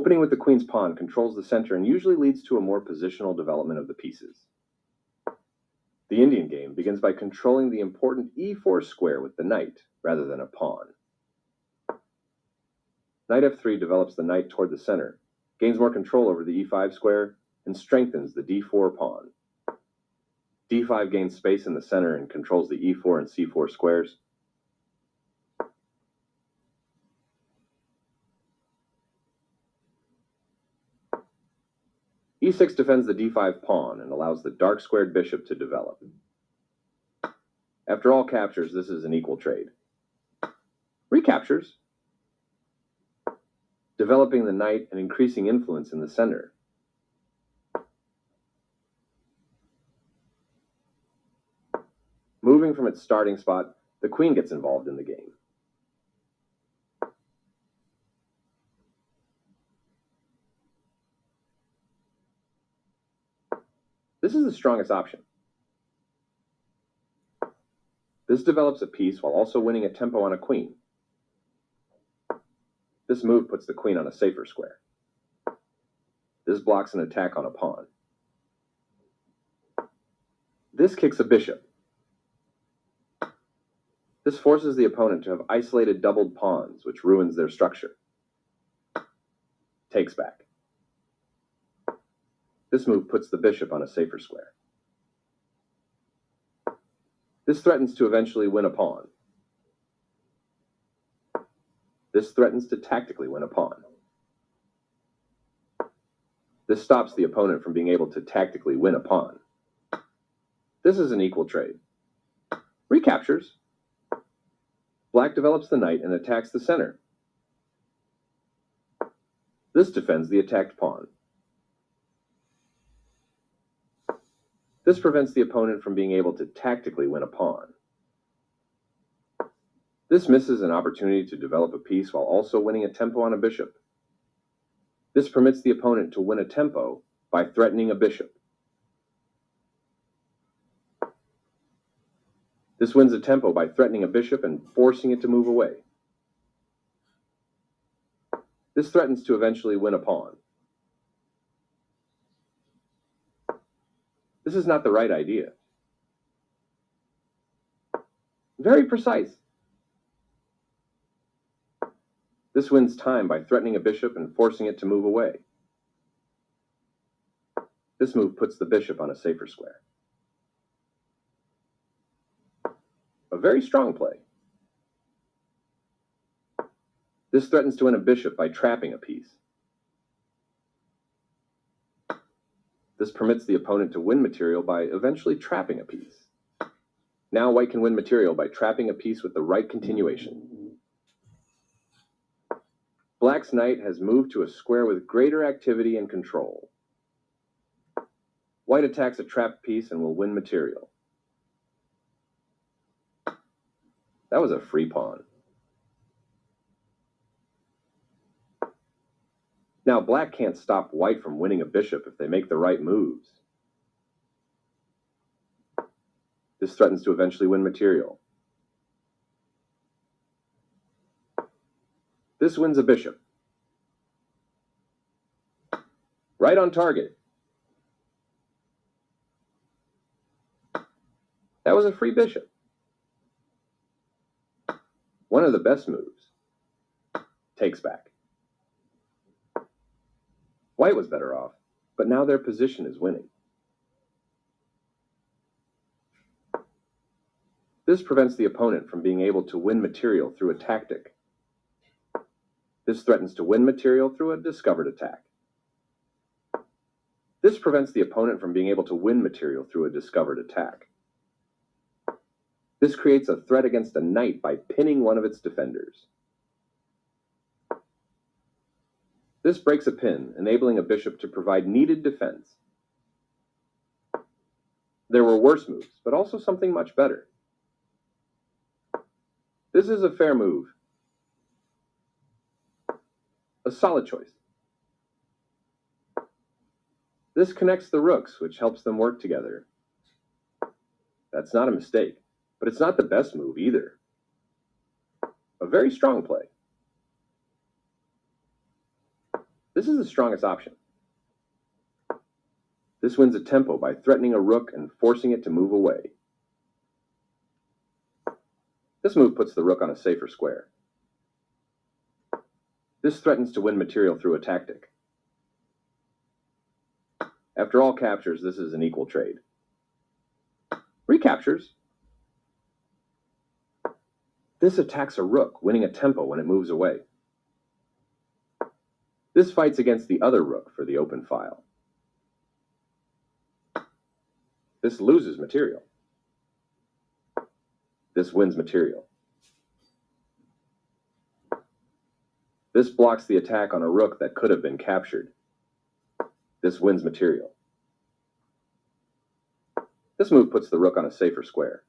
Opening with the queen's pawn controls the center and usually leads to a more positional development of the pieces. The Indian game begins by controlling the important e4 square with the knight, rather than a pawn. Knight f3 develops the knight toward the center, gains more control over the e5 square, and strengthens the d4 pawn. d5 gains space in the center and controls the e4 and c4 squares. e6 defends the d5 pawn and allows the dark-squared bishop to develop. After all captures, this is an equal trade. Recaptures, developing the knight and increasing influence in the center. Moving from its starting spot, the queen gets involved in the game. This is the strongest option. This develops a piece while also winning a tempo on a queen. This move puts the queen on a safer square. This blocks an attack on a pawn. This kicks a bishop. This forces the opponent to have isolated doubled pawns, which ruins their structure. Takes back. This move puts the bishop on a safer square. This threatens to eventually win a pawn. This threatens to tactically win a pawn. This stops the opponent from being able to tactically win a pawn. This is an equal trade. Recaptures. Black develops the knight and attacks the center. This defends the attacked pawn. This prevents the opponent from being able to tactically win a pawn. This misses an opportunity to develop a piece while also winning a tempo on a bishop. This permits the opponent to win a tempo by threatening a bishop. This wins a tempo by threatening a bishop and forcing it to move away. This threatens to eventually win a pawn. This is not the right idea. Very precise. This wins time by threatening a bishop and forcing it to move away. This move puts the bishop on a safer square. A very strong play. This threatens to win a bishop by trapping a piece. This permits the opponent to win material by eventually trapping a piece. Now white can win material by trapping a piece with the right continuation. Black's knight has moved to a square with greater activity and control. White attacks a trapped piece and will win material. That was a free pawn. Now black can't stop white from winning a bishop if they make the right moves. This threatens to eventually win material. This wins a bishop. Right on target. That was a free bishop. One of the best moves. Takes back. White was better off, but now their position is winning. This prevents the opponent from being able to win material through a tactic. This threatens to win material through a discovered attack. This prevents the opponent from being able to win material through a discovered attack. This creates a threat against a knight by pinning one of its defenders. This breaks a pin, enabling a bishop to provide needed defense. There were worse moves, but also something much better. This is a fair move. A solid choice. This connects the rooks, which helps them work together. That's not a mistake, but it's not the best move either. A very strong play. This This is the strongest option. This wins a tempo by threatening a rook and forcing it to move away. This move puts the rook on a safer square. This threatens to win material through a tactic. After all captures, this is an equal trade. Recaptures. This attacks a rook, winning a tempo when it moves away. This fights against the other rook for the open file. This loses material. This wins material. This blocks the attack on a rook that could have been captured. This wins material. This move puts the rook on a safer square.